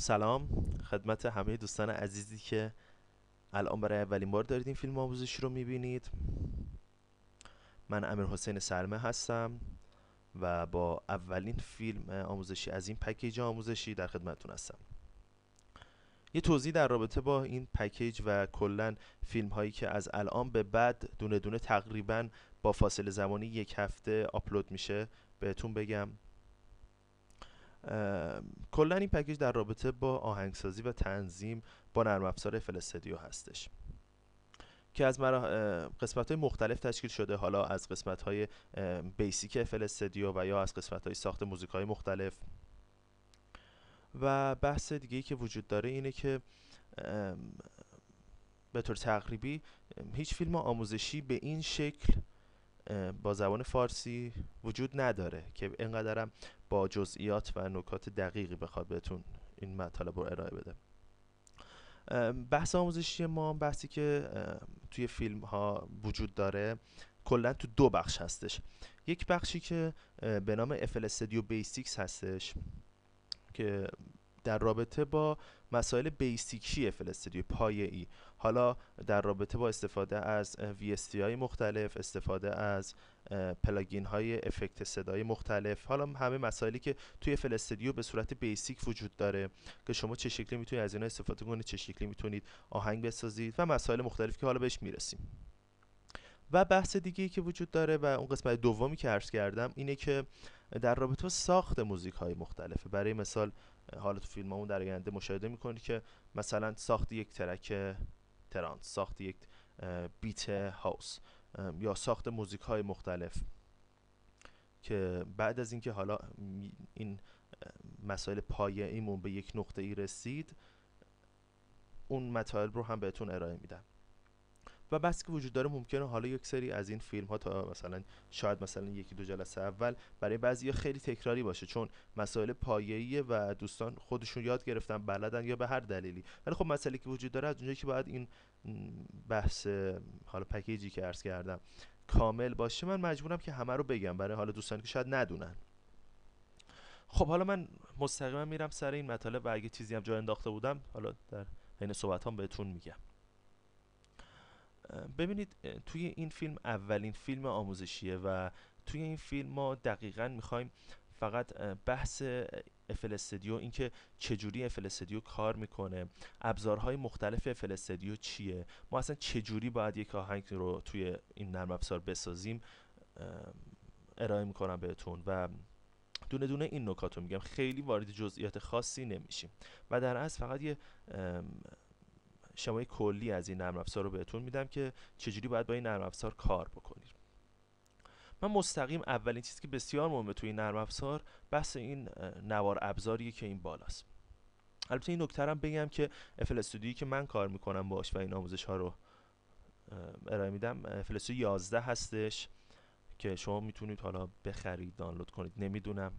سلام خدمت همه دوستان عزیزی که الان برای اولین بار دارید این فیلم آموزشی رو میبینید. من امیرحسین سلمه هستم و با اولین فیلم آموزشی از این پکیج آموزشی در خدمتتون هستم. یه توضیح در رابطه با این پکیج و کلا فیلم هایی که از الان به بعد دونه دونه تقریبا با فاصله زمانی 1 هفته آپلود میشه بهتون بگم. کلا این پکیج در رابطه با آهنگسازی و تنظیم با نرم افزار FL استودیو هستش که از قسمت های مختلف تشکیل شده، حالا از قسمت های بیسیک FL استودیو و یا از قسمت های ساخت موزیک های مختلف. و بحث دیگه ای که وجود داره اینه که به طور تقریبی هیچ فیلم آموزشی به این شکل با زبان فارسی وجود نداره که اینقدرم با جزئیات و نکات دقیقی بخواد بهتون این مطالب رو ارائه بده. بحث آموزشی ما بحثی که توی فیلم ها وجود داره کلا تو 2 بخش هستش. یک بخشی که به نام FL Studio Basics هستش که در رابطه با مسائل بیسیکی FL Studio پایه‌ای، حالا در رابطه با استفاده از VST های مختلف، استفاده از پلاگین های افکت صدای مختلف، حالا همه مسائلی که توی FL Studio به صورت بیسیک وجود داره که شما چه شکلی میتونید از اینا استفاده کنید، چه شکلی میتونید آهنگ بسازید و مسائل مختلفی که حالا بهش میرسیم. و بحث دیگه‌ای که وجود داره و اون قسمت دومی که عرض کردم اینه که در رابطه با ساخت موزیک های مختلفه. برای مثال حالا تو فیلممون در آینده مشاهده میکنید که مثلا ساخت یک ترک ترانس، ساخت یک بیت هاوس یا ساخت موزیک های مختلف که بعد از اینکه حالا این مسائل پایه‌ایمون به یک نقطه ای رسید، اون مطالب رو هم بهتون ارائه میدم. و بس که وجود داره ممکنه حالا یک سری از این فیلم ها تا شاید مثلا 1-2 جلسه اول برای بعضیا خیلی تکراری باشه، چون مسائل پایه‌ایه و دوستان خودشون یاد گرفتن، بلدن یا به هر دلیلی. ولی خب مسئله که وجود داره از اونجایی که باید این بحث حالا پکیجی که عرض کردم کامل باشه، من مجبورم که همه رو بگم برای حالا دوستانی که شاید ندونن. خب حالا من مستقیما میرم سر این مطالب و اگه چیزی هم جا انداخته بودم حالا در حین صحبتام بهتون میگم. ببینید توی این فیلم اولین فیلم آموزشیه و توی این فیلم ما دقیقاً میخوایم فقط بحث FL استودیو، اینکه چجوری FL استودیو کار میکنه، ابزارهای مختلف FL استودیو چیه، ما اصلا چجوری باید یک آهنگ رو توی این نرم افزار بسازیم ارائه میکنم بهتون و دونه دونه این نکات رو میگم. خیلی وارد جزئیات خاصی نمیشیم و در اصل فقط یه شمای کلی از این نرم افزار رو بهتون میدم که چجوری باید با این نرم افزار کار بکنید. من مستقیم اولین چیزی که بسیار مهمه توی این نرم افزار بحث این نوار ابزاریه که این بالاست. البته این نکته رو بگم که FL استودیویی که من کار میکنم باش و این آموزش ها رو ارائه میدم FL استودیو 11 هستش که شما میتونید حالا بخرید، دانلود کنید، نمیدونم.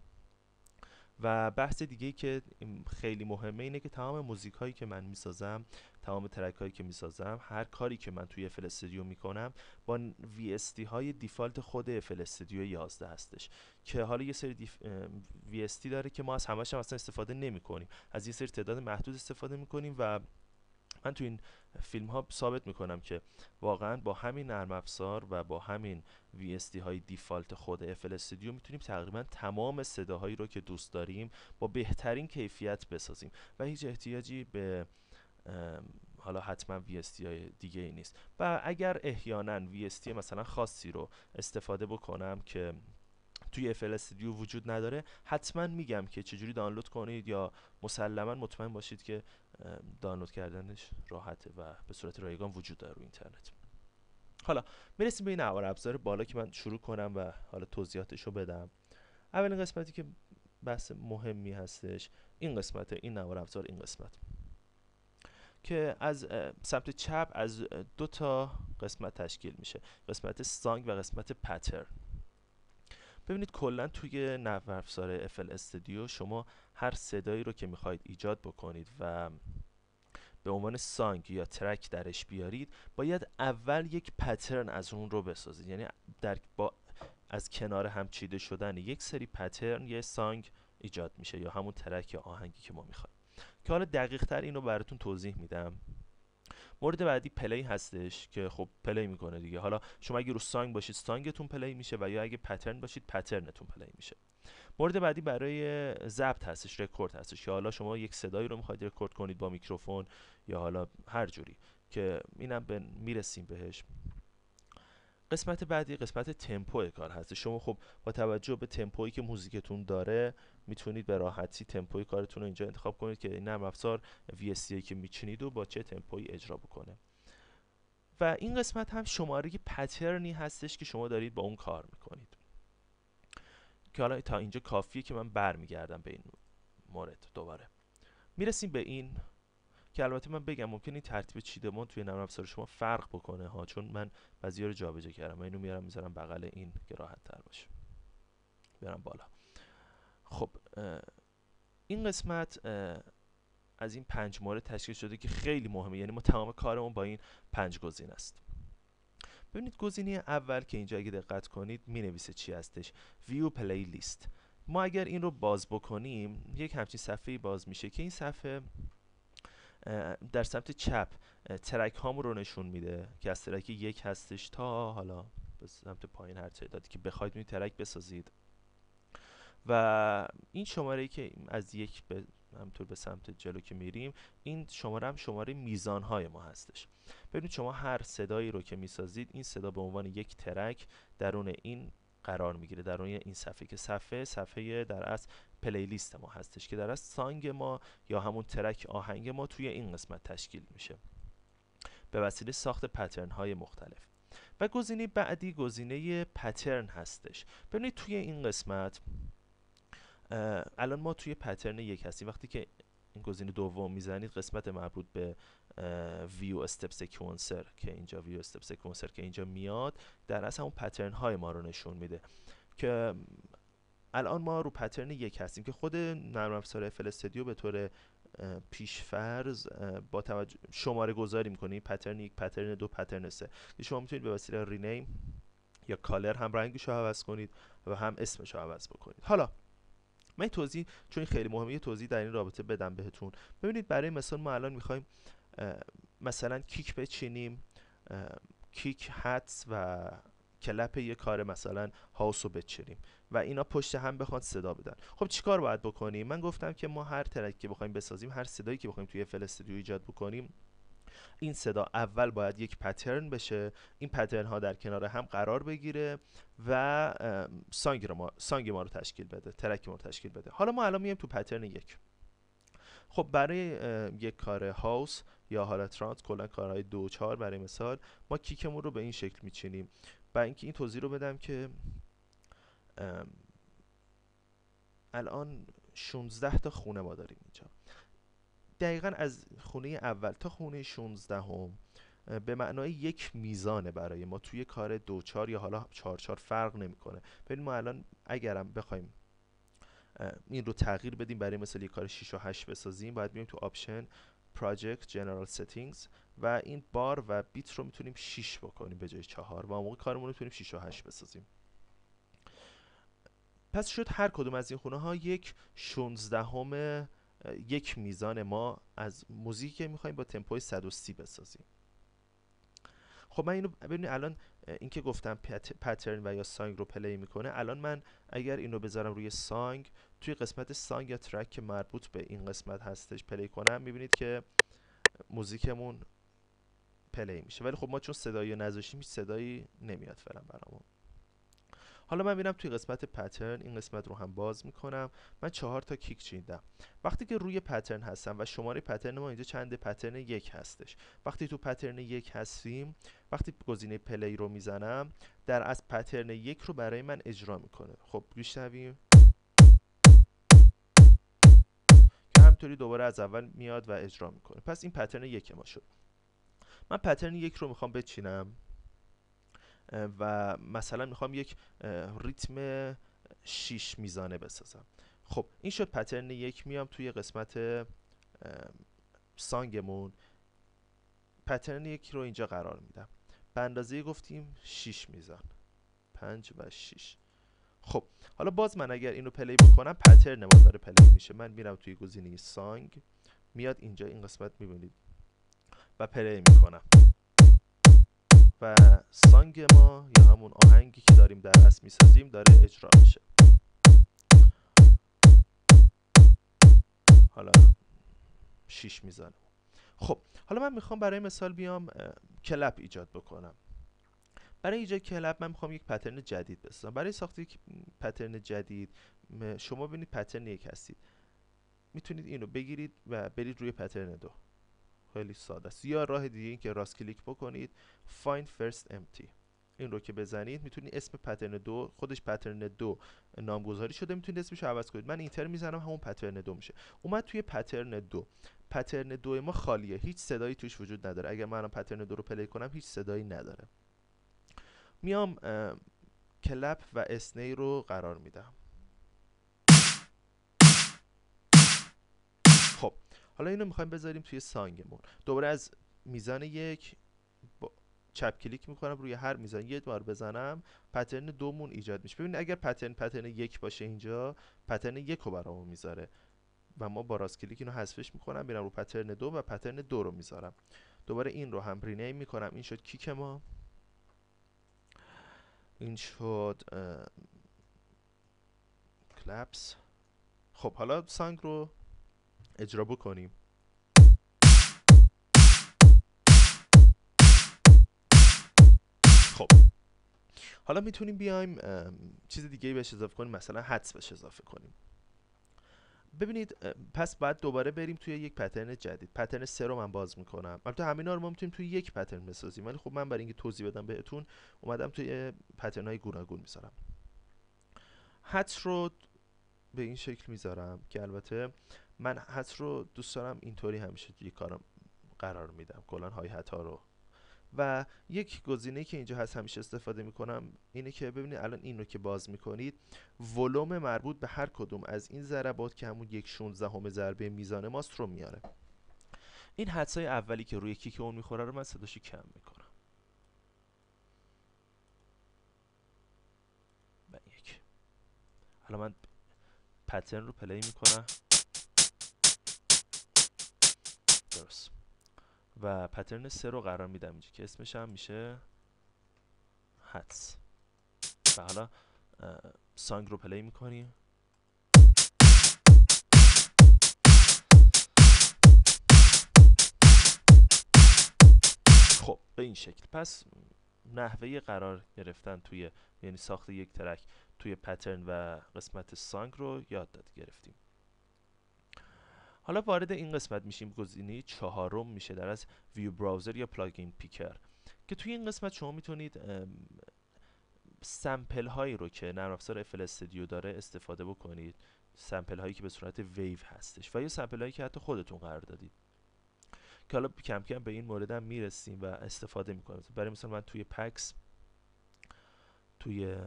و بحث دیگه که خیلی مهمه اینه که تمام موزیک هایی که من میسازم، تمام ترک هایی که میسازم، هر کاری که من توی FL استودیو میکنم با VST های دیفالت خود FL استودیو 11 هستش که حالا یه سری VST داره که ما از همش هم اصلا استفاده نمی کنیم، از یه سری تعداد محدود استفاده میکنیم و من تو این فیلم ها ثابت میکنم که واقعا با همین نرم افزار و با همین VST های دیفالت خود FL استودیو میتونیم تقریبا تمام صداهایی رو که دوست داریم با بهترین کیفیت بسازیم و هیچ احتیاجی به حالا حتما VST های دیگه ای نیست. و اگر احیانا VST مثلا خاصی رو استفاده بکنم که توی FL استودیو وجود نداره، حتما میگم که چجوری دانلود کنید یا مسلما مطمئن باشید که دانلود کردنش راحته و به صورت رایگان وجود داره روی اینترنت. حالا میرسیم به این نوار ابزار بالا که من شروع کنم و حالا توضیحاتش رو بدم. اولین قسمتی که بحث مهمی هستش این قسمت، این نوار ابزار، این قسمت که از سمت چپ از 2 قسمت تشکیل میشه، قسمت سانگ و قسمت پترن. ببینید کلا توی نرم افزار FL استودیو شما هر صدایی رو که میخواید ایجاد بکنید و به عنوان سانگ یا ترک درش بیارید، باید اول یک پترن از اون رو بسازید. یعنی با از کنار هم چیده شدن یک سری پترن یه سانگ ایجاد میشه یا همون ترک یا آهنگی که ما میخوایم. که حالا دقیق تر اینو براتون توضیح میدم. مورد بعدی پلی هستش که خب پلی میکنه دیگه. حالا شما اگه رو سانگ باشید سانگتون پلی میشه و یا اگه پترن باشید پترنتون پلی میشه. مورد بعدی برای ضبط هستش، رکورد هستش، که حالا شما یک صدایی رو میخواید رکورد کنید با میکروفون یا حالا هر جوری، که اینم میرسیم بهش. قسمت بعدی قسمت تمپو کار هست. شما خب با توجه به تمپویی که موزیکتون داره میتونید به راحتی تمپوی کارتون رو اینجا انتخاب کنید که این نرم افزار VST که میچینید و با چه تمپویی اجرا بکنه. و این قسمت هم شماره پترنی هستش که شما دارید با اون کار میکنید، که حالا تا اینجا کافیه که من برمیگردم به این مورد. دوباره میرسیم به این که البته من بگم ممکنه این ترتیب چیدمان توی نرم افزار شما فرق بکنه ها، چون من بعضی‌ها رو جابجا کردم. من اینو میارم میذارم بغل این که راحت تر باشه، بیارم بالا. خب این قسمت از این 5 مورد تشکیل شده که خیلی مهمه، یعنی ما تمام کارمون با این 5 گزینه است. ببینید گزینه اول که اینجا اگه دقت کنید مینویسه چی هستش، ویو پلی لیست. ما اگر این رو باز بکنیم یک همچین صفحه‌ای باز میشه که این صفحه در سمت چپ ترک هامون رو نشون میده که از ترک 1 هستش تا حالا به سمت پایین هر تعدادی که بخواید می ترک بسازید. و این شماره‌ای که از 1 به همطور به سمت جلو که میریم، این شماره هم شماره میزانهای ما هستش. ببینید شما هر صدایی رو که میسازید این صدا به عنوان یک ترک درون این قرار میگیره، درون این صفحه، که صفحه در اصل پلیلیست ما هستش، که در اصل سانگ ما یا همون ترک آهنگ ما توی این قسمت تشکیل میشه به وسیله ساخت پترن های مختلف. و گزینه بعدی گزینه پترن هستش. ببینید توی این قسمت الان ما توی پترن 1 هستیم. وقتی که این گزینه دوم میزنید قسمت مربوط به ویو استپ سکوئنسر که اینجا ویو استپ سکوئنسر که اینجا میاد، در اصل همون پترن های ما رو نشون میده، که الان ما رو پترن 1 هستیم که خود نرم افزار FL استودیو به طور پیشفرض با توجه شماره گذاری میکنه پترن 1، پترن 2، پترن 3، که شما میتونید به وسیله رینیم یا کالر هم رنگش رو عوض کنید و هم اسمش رو عوض بکنید. حالا من توضیح، چون خیلی مهمه، یه توضیح در این رابطه بدم بهتون. ببینید برای مثال ما الان میخوایم مثلا کیک بچینیم، کیک هتس و کلپ یه کار مثلا هاوس رو بچینیم و اینا پشت هم بخواد صدا بدن. خب چیکار باید بکنیم؟ من گفتم که ما هر ترک که بخوایم بسازیم، هر صدایی که بخوایم توی FL استودیو ایجاد بکنیم، این صدا اول باید یک پترن بشه، این پترن ها در کنار هم قرار بگیره و سانگ ما رو تشکیل بده، ترک ما رو تشکیل بده. حالا ما الان میایم تو پترن 1. خب برای یک کار هاوس یا حالا ترانس، کلا کارهای 2 و 4، برای مثال ما کیکمون رو به این شکل میچینیم. برای اینکه این توضیح رو بدم که الان 16 تا خونه ما داریم اینجا، دقیقا از خونه اول تا خونه 16 هم به معنای یک میزانه برای ما توی کار 2/4 یا حالا 4/4 فرق نمیکنه. ببین ما الان اگرم بخوایم این رو تغییر بدیم، برای مثلا یک کار 6 و 8 بسازیم، باید بریم تو آپشن پراجکت جنرال سیتینگز و این بار و بیت رو میتونیم 6 بکنیم به جای 4، و اون موقع کارمون رو میتونیم 6 و 8 بسازیم. پس شد هر کدوم از این خونه ها یک 16 یک میزان ما از موزیکی که میخوایم با تمپوی 130 بسازیم. خب من اینو ببینید الان این که گفتم پترن و یا سانگ رو پلی میکنه، الان من اگر اینو بذارم روی سانگ، توی قسمت سانگ یا ترک که مربوط به این قسمت هستش پلی کنم، میبینید که موزیکمون پلی میشه، ولی خب ما چون صدایی نذاشتیم هیچ صدایی نمیاد فعلا برامون. حالا من میرم توی قسمت پترن، این قسمت رو هم باز میکنم. من 4 تا کیک چیندم. وقتی که روی پترن هستم و شماره پترن ما اینجا چنده، پترن 1 هستش. وقتی تو پترن 1 هستیم، وقتی گزینه پلی رو میزنم، در از پترن 1 رو برای من اجرا میکنه. خب گوش شنویم که همینطوری دوباره از اول میاد و اجرا میکنه. پس این پترن 1 ما شد. من پترن 1 رو میخوام بچینم و مثلا میخوام یک ریتم 6 میزانه بسازم. خب این شد پترن 1. میام توی قسمت سانگمون، پترن 1 رو اینجا قرار میدم، به اندازه گفتیم 6 میزان، 5 و 6. خب حالا باز من اگر اینو پلی بکنم، پترن ما داره پلی میشه. من میرم توی گزینه سانگ میاد اینجا این قسمت میبینید و پلی میکنم و سانگ ما یا همون آهنگی که داریم در اصل میسازیم داره اجرا میشه. حالا 6 میزنم. خب حالا من میخوام برای مثال بیام کلپ ایجاد بکنم. برای ایجاد کلپ من میخوام یک پترن جدید بسازم. برای ساخت یک پترن جدید شما ببینید پترن 1 هستید، میتونید اینو بگیرید و برید روی پترن 2. خیلی ساده است. یا راه دیگه این که راست کلیک بکنید find first empty، این رو که بزنید میتونید اسم پترن 2 خودش پترن 2 نامگذاری شده، میتونید اسمش رو عوض کنید. من اینتر میزنم همون پترن 2 میشه. اومد توی پترن 2. پترن 2 ما خالیه، هیچ صدایی توش وجود نداره. اگر من پترن 2 رو پلی کنم هیچ صدایی نداره. میام کلپ و اسنی رو قرار میدم. خب حالا اینو میخوایم بذاریم توی سانگمون. دوباره از میزان 1 چپ کلیک میکنم روی هر میزان یه بار بزنم پترن 2 مون ایجاد میشه. ببینید اگر پترن 1 باشه اینجا پترن 1 رو برامون میذاره و ما با راست کلیک اینو حذفش میکنم، میرم رو پترن 2 و پترن 2 رو میذارم. دوباره این رو هم رینیم میکنم. این شد کیک ما، این شد کلپس. خب حالا سانگ رو اجرا بکنیم. خب حالا میتونیم بیایم چیز دیگه بهش اضافه کنیم، مثلا حدس بهش اضافه کنیم. ببینید پس بعد دوباره بریم توی یک پترن جدید. پترن 3 رو من باز میکنم. البته همینا رو ما میتونیم توی یک پترن بسازیم، ولی خب من برای اینکه توضیح بدم بهتون اومدم توی پترن های گوناگون میذارم. حدس رو به این شکل میذارم که البته من حدس رو دوست دارم اینطوری همیشه توی کارم قرار میدم، کلا های هت ها رو. و یک گزینه‌ای که اینجا هست همیشه استفاده میکنم اینه که ببینید الان این رو که باز میکنید ولوم مربوط به هر کدوم از این ضربات که همون 1/16 ضربه میزان ماست رو میاره. این حدسای اولی که روی کیک اون میخوره رو من صداشو کم میکنم و یک. حالا من پترن رو پلی میکنم درست و پترن 3 رو قرار میدم اینجا که اسمش هم میشه حدس. و حالا سانگ رو پلی میکنیم. خب به این شکل. پس نحوه قرار گرفتن توی یعنی ساخت یک ترک توی پترن و قسمت سانگ رو یاد گرفتیم. حالا وارد این قسمت میشیم. گزینه 4 میشه در از ویو براوزر یا پلاگین پیکر که توی این قسمت شما میتونید سمپل هایی رو که نرم افزار اف ال استودیو داره استفاده بکنید، سمپل هایی که به صورت ویو هستش و یا سمپل هایی که حتی خودتون قرار دادید که حالا کم کم به این مورد هم میرسیم و استفاده میکنیم. برای مثلا من توی پکس توی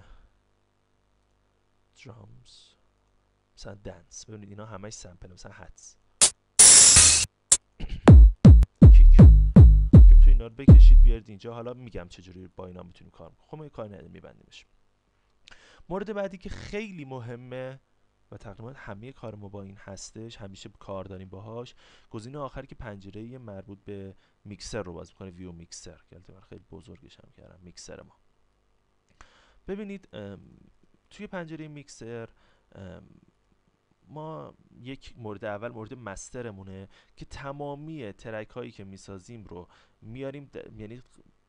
درامز مثلا دنس ببینید اینا همش سمپل، مثلا حدس کیک که میتونید اینا رو بکشید بیارید اینجا. حالا میگم چجوری با اینا میتونیم کار کنیم. خب ما کار نداریم میبندیمش. مورد بعدی که خیلی مهمه و تقریبا همه کار ما با این هستش، همیشه کار داریم باهاش، گزینه آخری که پنجره مربوط به میکسر رو باز میکنه، ویو میکسر که البته من خیلی بزرگش هم کردم میکسر ما. ببینید توی پنجره میکسر ما یک مورد اول مورد مسترمونه که تمامی ترک هایی که میسازیم رو میاریم یعنی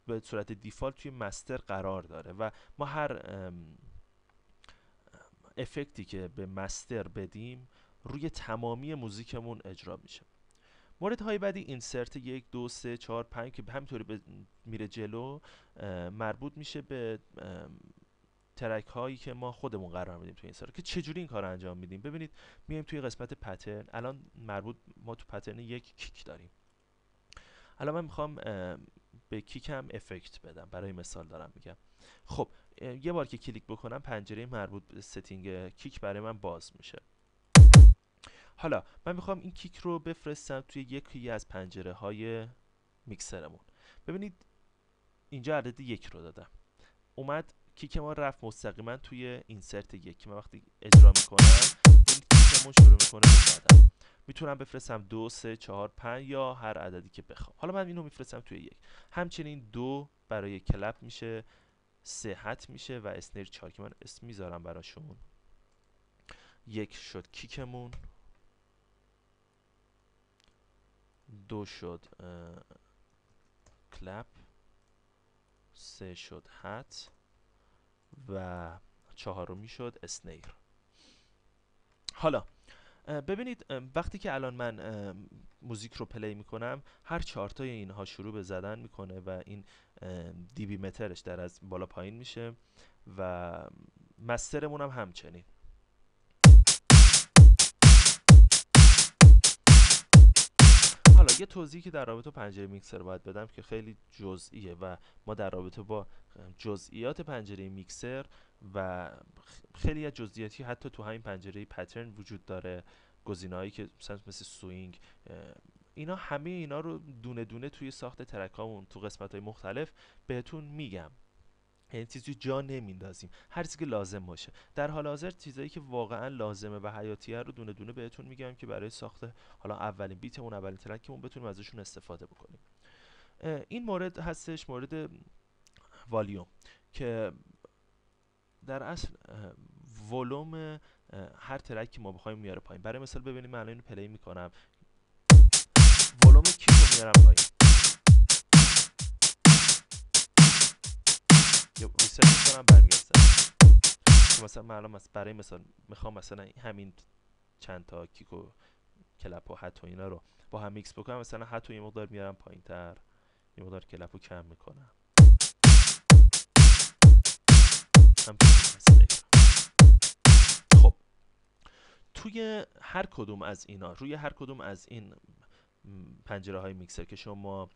به صورت دیفالت توی مستر قرار داره و ما هر افکتی که به مستر بدیم روی تمامی موزیکمون اجرا میشه. مورد های بعدی اینسرت 1 2 3 4 5 که همینطوری میره جلو مربوط میشه به ترک هایی که ما خودمون قرار میدیم توی اینسرت. که چجوری این کار رو انجام میدیم؟ ببینید میایم توی قسمت پترن. الان مربوط ما تو پترن 1 کیک داریم. الان من میخوام به کیک هم افکت بدم، برای مثال دارم میگم. خب یه بار که کلیک بکنم پنجره مربوط به ستینگ کیک برای من باز میشه. حالا من میخوام این کیک رو بفرستم توی یکی از پنجره های میکسرمون. ببینید اینجا عدد 1 رو دادم، اومد کیک ما رفت مستقیما توی اینسرت 1 که من وقتی اجرا میکنم این کیکمون شروع میکنه به زدن. میتونم بفرستم 2 3 4 5 یا هر عددی که بخوام. حالا من اینو میفرستم توی یک. همچنین 2 برای کلپ میشه، 3 هت میشه و اسنیر 4 که من اسم میذارم براشون. 1 شد کیکمون، 2 شد کلپ، 3 شد هت و 4 شد اسنیر. حالا ببینید وقتی که الان من موزیک رو پلی میکنم، هر 4 تای اینها شروع به زدن میکنه و این دی بی مترش در از بالا پایین میشه و مسترمون هم همچنین. حالا یه توضیحی که در رابطه با پنجره میکسر باید بدم که خیلی جزئیه و ما در رابطه با جزئیات پنجره میکسر و خیلی از جزئیاتی حتی تو همین پنجره پترن وجود داره، گزینه‌هایی که مثل سوینگ، اینا همه اینا رو دونه دونه توی ساخت ترکامون تو قسمت‌های مختلف بهتون میگم. یعنی چیزی جا نمیندازیم، هر چیزی که لازم باشه. در حال حاضر چیزایی که واقعا لازمه و حیاتیه رو دونه دونه بهتون میگم که برای ساخت حالا اولین بیتمون، اولین ترکمون بتونیم ازشون استفاده بکنیم. این مورد هستش مورد والیوم که در اصل ولوم هر ترکی ما بخوایم میاره پایین. برای مثال ببینیم من الان پلی میکنم، ولوم کیک رو میارم پایین، یا ریست میکنم برمیگردم. مثلا من الان برای مثال میخوام مثلا همین چند تا کیک و کلپ و هت و اینا رو با هم میکس بکنم، مثلا هت و یه مقدار میارم پایین تر، یه مقدار کلپ رو کم میکنم. خب توی هر کدوم از اینا، روی هر کدوم از این پنجره های میکسر که شما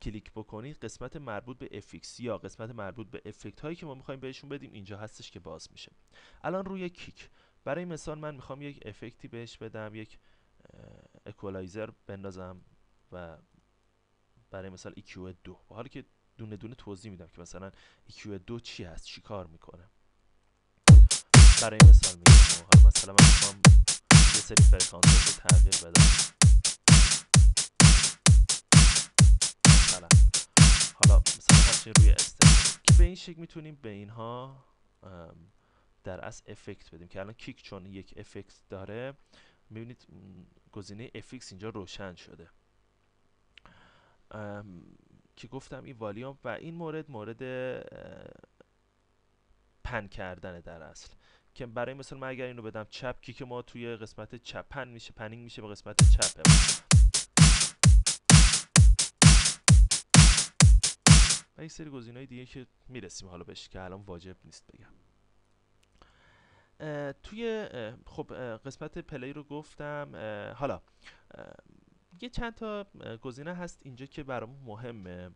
کلیک بکنید، قسمت مربوط به افکس یا قسمت مربوط به افکت هایی که ما میخوایم بهشون بدیم اینجا هستش که باز میشه. الان روی کیک برای مثال من میخوام یک افکتی بهش بدم، یک اکوالایزر بندازم و برای مثال EQ2، حالا که دونه دونه توضیح میدم که مثلا EQ2 چی هست، چی کار میکنه. برای مثال میگم حالا مثلا من میخوام یه سری فرکانس رو تغییر بدم، مثلا حالا مثلا همچنین روی استر که به این شکل میتونیم به اینها در اصل افکت بدیم که الان کیک چون یک افکت داره، میبینید گزینه افکس اینجا روشن شده که گفتم این والیوم و این مورد پن کردنه در اصل، که برای مثال من اگر اینو بدم چپ، کیک ما توی قسمت چپ پن میشه، پنینگ میشه به قسمت چپ و یک سری گزینه‌های دیگه که میرسیم حالا بهش که الان واجب نیست بگم. توی خب قسمت پلی رو گفتم. حالا یه چند تا گزینه هست اینجا که برامون مهمه.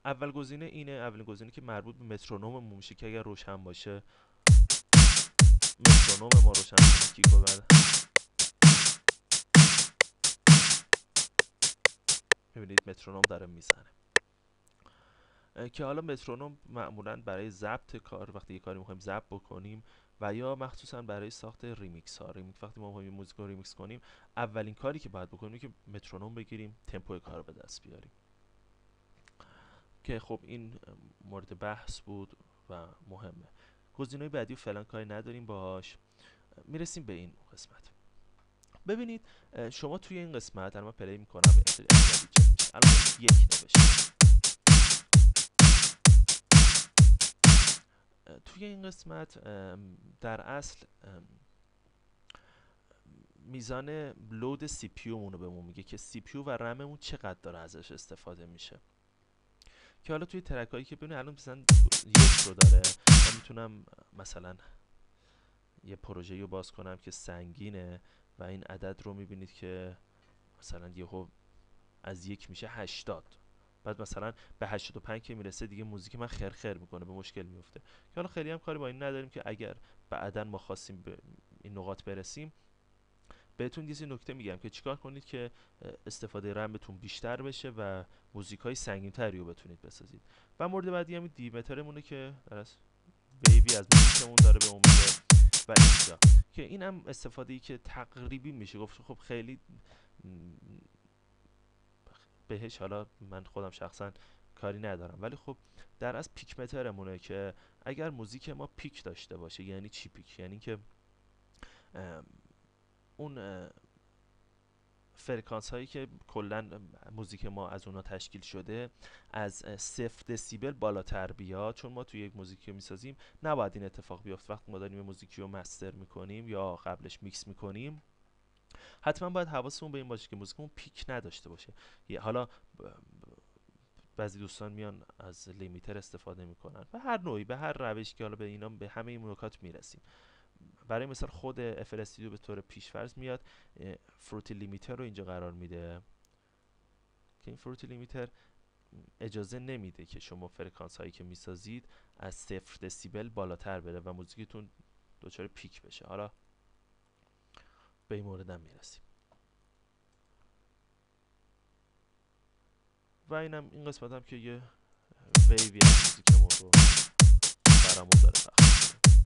اول گزینه اینه، اولین گزینه که مربوط به مترونوممون میشه که اگر روشن باشه مترونوم ما روشن کنه، کیکو بعد میبینید مترونوم داره میزنه که حالا مترونوم معمولا برای ضبط کار، وقتی یه کاری میخوایم ضبط بکنیم و یا مخصوصا برای ساخت ریمیکس ها، وقتی ما میخوایم موزیک رو ریمیکس کنیم، اولین کاری که باید بکنیم که مترونوم بگیریم، تمپو کار رو به دست بیاریم. که خب این مورد بحث بود و مهمه. گزینه‌های بعدی رو فعلا کاری نداریم باهاش، میرسیم به این قسمت. ببینید شما توی این قسمت الان من پلی میکنم، الان یک نوشته توی این قسمت در اصل میزان لود سی پی یو مونو بهمون میگه که سی پی یو و رممون چقدر داره ازش استفاده میشه، که حالا توی ترک هایی که ببینید الان مثلا یک رو داره، من میتونم مثلا یه پروژه رو باز کنم که سنگینه و این عدد رو میبینید که مثلا یهو از یک میشه 80، بعد مثلا به 85 که میرسه دیگه موزیک من خرخر میکنه، به مشکل میفته. که حالا خیلی هم کاری با این نداریم که اگر بعداً ما خواستیم به این نقاط برسیم، بهتون یه نکته میگم که چیکار کنید که استفاده رمتون بیشتر بشه و موزیکای سنگین‌تری رو بتونید بسازید. و مورد بعدی هم دی مترمونه که درست ویوی از موزیکمون داره به اون میده و اینجا که این هم استفاده که تقریبی میشه گفت خب خیلی بهش حالا من خودم شخصا کاری ندارم، ولی خب در از پیک مترمونه که اگر موزیک ما پیک داشته باشه. یعنی چی پیک؟ یعنی که اون فرکانس هایی که کلا موزیک ما از اونها تشکیل شده از 0 دسیبل بالاتر بیاد، چون ما توی یک موزیکی رو میسازیم نباید این اتفاق بیفته. وقتی ما داریم موزیکی رو مستر میکنیم یا قبلش میکس میکنیم حتما باید حواسمون به این باشه که موزیکمون پیک نداشته باشه. حالا بعضی دوستان میان از لیمیتر استفاده میکنن به هر نوعی، به هر روشی که حالا به اینا به همه این نکات میرسیم. برای مثال خود FL Studio به طور پیش‌فرض میاد فروتی لیمیتر رو اینجا قرار میده که این فروتی لیمیتر اجازه نمیده که شما فرکانس هایی که میسازید از 0 دسیبل بالاتر بره و موزیکتون دچار پیک بشه. حالا به این مورد هم میرسیم. و اینم این قسمت هم که یه ویوی از موزیکمون رو برامون داره پخش می‌کنه.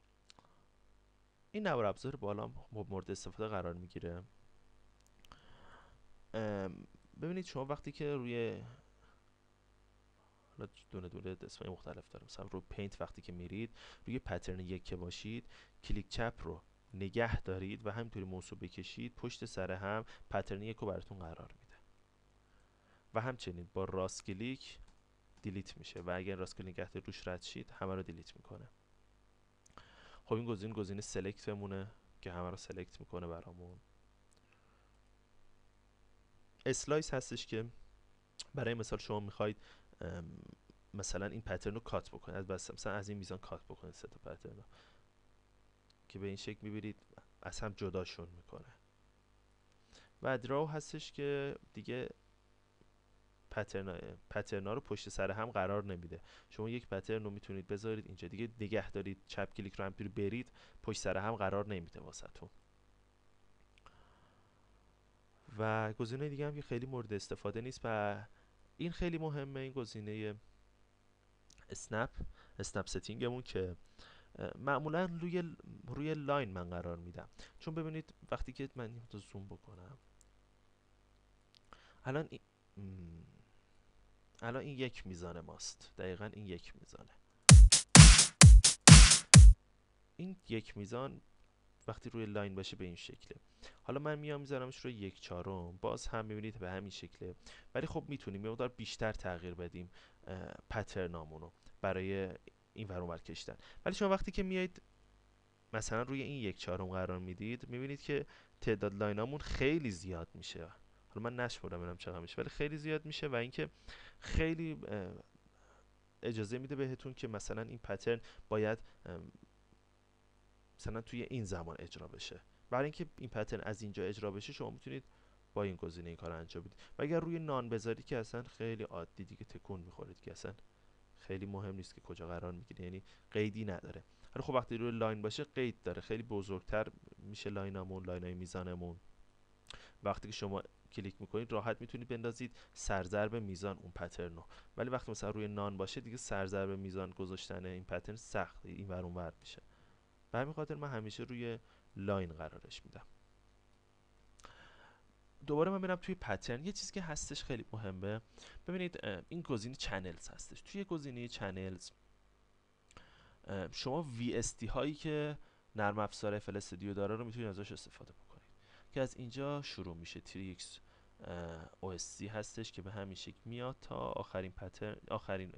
این نوار ابزار بالا مورد استفاده قرار میگیره. ببینید شما وقتی که روی دونه دونه دستمای مختلف داره، مثلا روی پینت وقتی که میرید روی پترن 1 که باشید کلیک چپ رو نگه دارید و همینطوری موس رو بکشید پشت سر هم پترن 1 رو براتون قرار میده و همچنین با راست کلیک دیلیت میشه و اگر راست کلیک نگه دارید روش رد شید همه رو دیلیت میکنه. خب این گزینه سلکتمونه که همه رو سلکت میکنه برامون. اسلایس هستش که برای مثال شما میخواید مثلا این پترن رو کات بکنید، مثلا از این میزان کات بکنید 3 تا پترن رو که به این شکل میبینید از هم جداشون میکنه. و دراو هستش که دیگه پترنا رو پشت سر هم قرار نمیده. شما یک پترن رو میتونید بذارید اینجا دیگه نگه دارید چپ کلیک رو همینطوری برید پشت سر هم قرار نمیده واسهتون. و گزینه دیگه هم که خیلی مورد استفاده نیست و این خیلی مهمه، این گزینه اسنپ ستینگمون که معمولا روی لاین من قرار میدم. چون ببینید وقتی که من اینو زوم بکنم الان این یک میزان ماست، دقیقا این یک میزانه. این یک میزان وقتی روی لاین باشه به این شکله. حالا من میام میذارمش روی 1/4، باز هم میبینید به همین شکله، ولی خب میتونیم یه مقدار بیشتر تغییر بدیم پترنامونو برای این ور اونور کشیدن. ولی شما وقتی که میایید مثلا روی این 1/4 قرار میدید میبینید که تعداد لاینامون خیلی زیاد میشه. حالا من نشمردم ببینم چقدر میشه ولی خیلی زیاد میشه و اینکه خیلی اجازه میده بهتون که مثلا این پترن باید مثلا توی این زمان اجرا بشه. برای اینکه این پترن از اینجا اجرا بشه شما میتونید با این گزینه این کار انجام بدید. و اگر روی نان بذاری که اصلا خیلی عادی دیگه تکون میخورید که اصلا خیلی مهم نیست که کجا قرار میگیره، یعنی قیدی نداره. ولی خب وقتی روی لاین باشه قید داره، خیلی بزرگتر میشه لاینای میزانمون. وقتی که شما کلیک میکنید راحت میتونید بندازید سرضرب میزان اون پترن رو. ولی وقتی مثلا روی نان باشه دیگه سرضرب میزان گذاشتن این پترن سخته، این ور اون ور میشه. به همین خاطر من همیشه روی لاین قرارش میدم. دوباره من میرم توی پترن. یه چیزی که هستش خیلی مهمه، ببینید این گزینه چنلز هستش. توی گزینه چنلز شما VST هایی که نرم افزار FL Studio داره رو میتونید ازش استفاده بکنید که از اینجا شروع میشه. TRX OSC هستش که به همین شکل میاد تا آخرین پترن، آخرین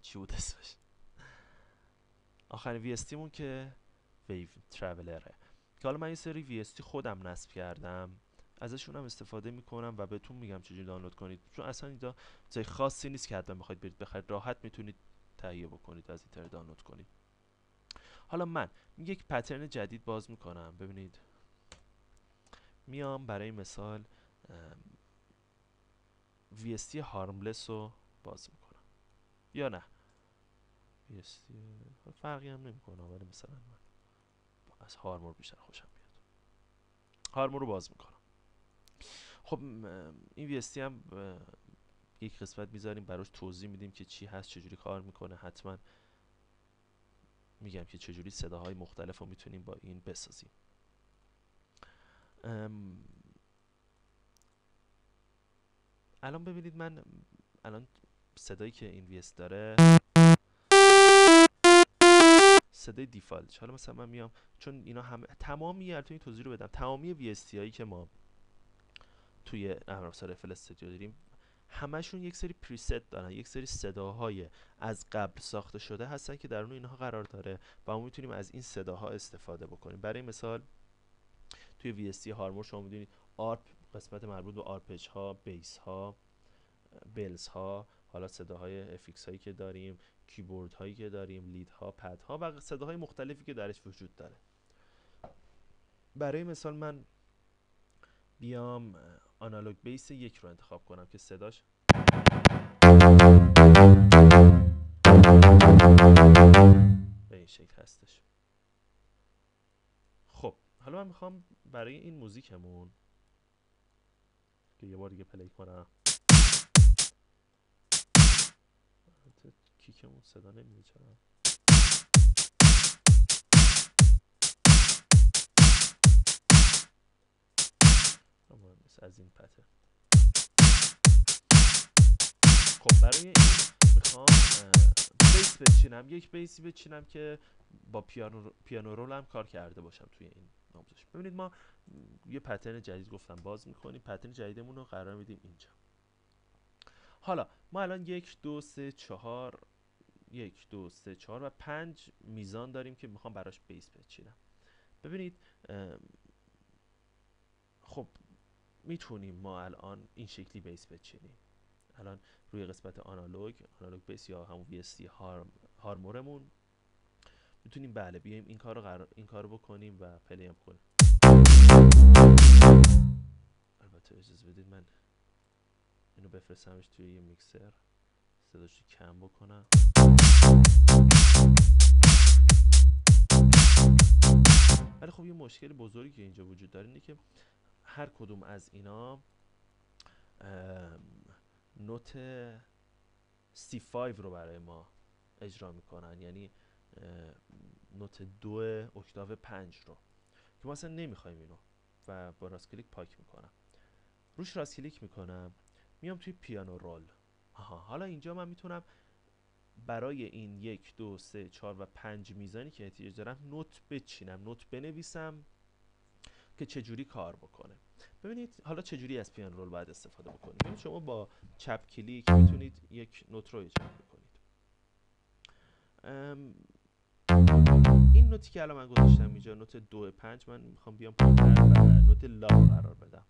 چی بود اسمش، آخرین VST مون که ویو ترافلره که حالا من یه سری VST خودم نصب کردم ازشون هم استفاده میکنم و بهتون میگم چجوری دانلود کنید، چون اصلا اینجا جای خاصی نیست که حتما بخواید برید بخرید، راحت میتونید تهیه بکنید از اینترنت دانلود کنید. حالا من یک پترن جدید باز میکنم. ببینید میام برای مثال VST هارملس رو باز میکنم یا نه VST فرقی هم نمیکنه، ولی مثلا من از هارمور بیشتر خوشم میاد. هارمور رو باز میکنم. خب این VST هم یک قسمت میذاریم براش توضیح میدیم که چی هست چجوری کار میکنه. حتما میگم که چجوری صداهای مختلف رو میتونیم با این بسازیم. الان ببینید من الان صدایی که این VS داره صدای دیفالت. حالا مثلا من میام، چون اینا همه تمامی البته این توضیح رو بدم، تمامی VST هایی که ما توی نرم افزار FL استودیو داریم همشون یک سری پریست دارن، یک سری صداهای از قبل ساخته شده هستن که درون اینها قرار داره و ما میتونیم از این صداها استفاده بکنیم. برای مثال توی VST هارمور شما میدونید آرپ، قسمت مربوط به آرپج ها، بیس ها، بلز ها، حالا صداهای افیکس هایی که داریم، کیبورد هایی که داریم، لید ها، پد ها و صداهای مختلفی که درش وجود داره. برای مثال من بیام آنالوگ بیس 1 رو انتخاب کنم که صداش به این شکل هستش. خب حالا من میخوام برای این موزیکمون که یه بار دیگه پلی کنم، کیکمون صدا نمیده چرا؟ مهم نیست، از این پته. خب برای این میخوام بیس بچینم، یک بیسی بچینم که با پیانو رول هم کار کرده باشم توی این آموزش. ببینید ما یه پترن جدید گفتم باز میکنیم، پترن جدیدمون رو قرار میدیم اینجا. حالا ما الان 1 2 3 4 1 2 3 4 و 5 میزان داریم که میخوام براش بیس بچینم. ببینید خب میتونیم ما الان این شکلی بیس بچینیم. الان روی قسمت آنالوگ بیس یا همون VST هارمورمون میتونیم بله بیایم این کارو بکنیم و پلی هم کنیم. البته اجازه بدید من اینو بفرستمش توی یه میکسر، صداش کم بکنم. ولی خب یه مشکل بزرگی که اینجا وجود داره اینه که هر کدوم از اینا نوت C5 رو برای ما اجرا میکنن، یعنی نوت 2 اکتاو 5 رو که ما اصلا نمیخوایم اینو و با راست کلیک پاک میکنم. روش راست کلیک میکنم میام توی پیانو رول. حالا اینجا من میتونم برای این 1 2 3 4 و 5 میزانی که احتیاج دارم نوت بچینم، نوت بنویسم که چجوری کار بکنه. ببینید حالا چجوری از پیانو رول باید استفاده بکنید. ببینید شما با چپ کلیک میتونید یک نوت رو اجرا بکنید. این نوتی که الان من گذاشتم اینجا نوت 2 5، من میخوام بیام پایین‌تر و نوت لا رو قرار بدم.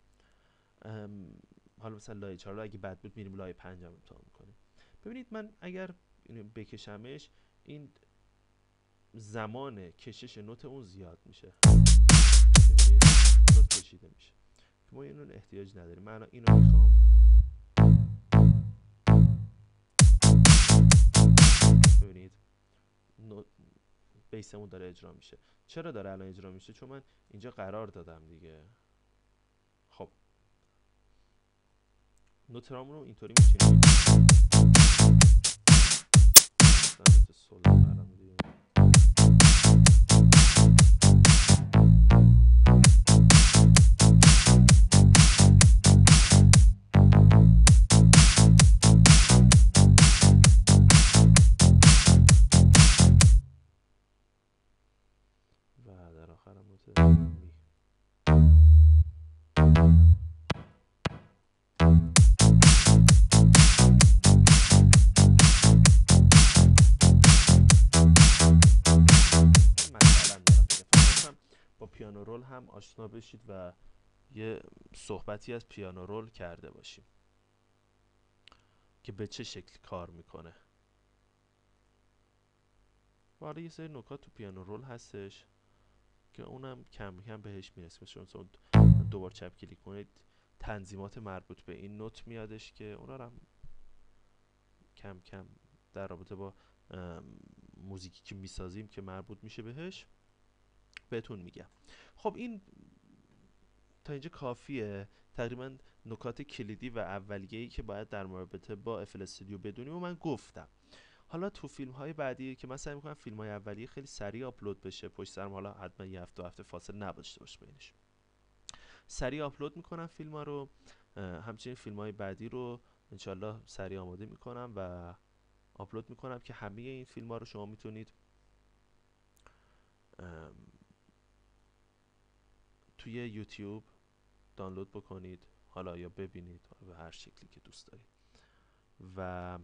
حالا مثلا لای 4 رو اگه بد بود میریم لای 5 هم امتحان میکنیم. ببینید من اگر اینو بکشمش این زمان کشش نوت اون زیاد میشه، ببینید نوت کشیده میشه که ما اینو احتیاج نداریم. من الان اینو میخوام ببینید بیسمون داره اجرا میشه. چرا داره الان اجرا میشه؟ چون من اینجا قرار دادم دیگه. خب نوترامون رو اینطوری میچینیم، نوت سول قرار میدیم و در آخر نوت می. با پیانو رول هم آشنا بشید و یه صحبتی از پیانو رول کرده باشیم که به چه شکل کار میکنه. حالا یه سری نکات تو پیانو رول هستش که اونم کم کم بهش میرسیم. شما دوبار چپ کلیک کنید تنظیمات مربوط به این نوت میادش که اونا رو هم کم کم در رابطه با موزیکی که میسازیم که مربوط میشه بهش بهتون میگم. خب این تا اینجا کافیه. تقریبا نکات کلیدی و اولیه‌ای که باید در رابطه با FL استودیو بدونیم و من گفتم. حالا تو فیلم های بعدی که من سعی میکنم فیلم های اولیه خیلی سریع آپلود بشه پشت سرم، حالا حتما یه هفته 2 هفته فاصله نباشه باشه بینش، سریع آپلود میکنم فیلم ها رو. همچنین فیلم های بعدی رو انشالله سریع آماده میکنم و آپلود میکنم که همه این فیلم ها رو شما میتونید توی یوتیوب دانلود بکنید، حالا یا ببینید به هر شکلی که دوست دارید. و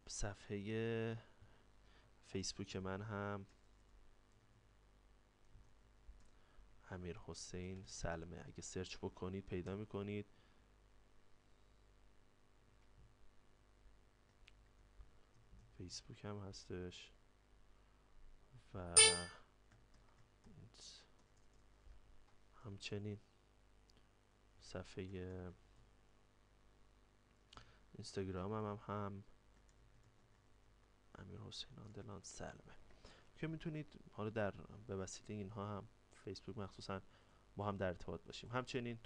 صفحه فیسبوک من هم امیر حسین سلمه، اگه سرچ بکنید پیدا میکنید. فیسبوک هم هستش و همچنین صفحه اینستاگرام هم امیر حسین آندلان سلمه که میتونید حالا به وسیله اینها هم فیسبوک مخصوصا با هم در ارتباط باشیم. همچنین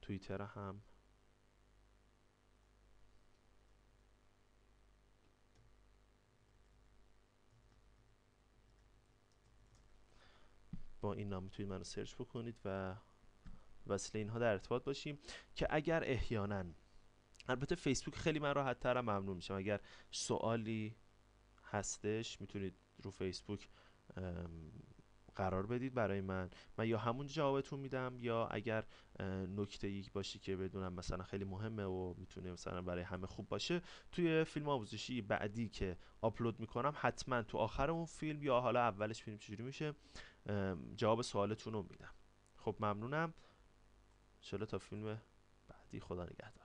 توییتر هم با این نام میتونید منو سرچ بکنید و وسیله اینها در ارتباط باشیم که اگر احیانا، البته فیسبوک خیلی من راحت ترم، ممنون میشم اگر سوالی هستش میتونید رو فیسبوک قرار بدید برای من یا همونجا جوابتون میدم، یا اگر نکته ای باشی که بدونم مثلا خیلی مهمه و میتونه مثلا برای همه خوب باشه، توی فیلم آموزشی بعدی که آپلود میکنم حتما تو آخر اون فیلم یا حالا اولش فیلم چجوری میشه جواب سوالتون رو میدم. خب ممنونم. ان تا فیلم بعدی، خدا نگهدار.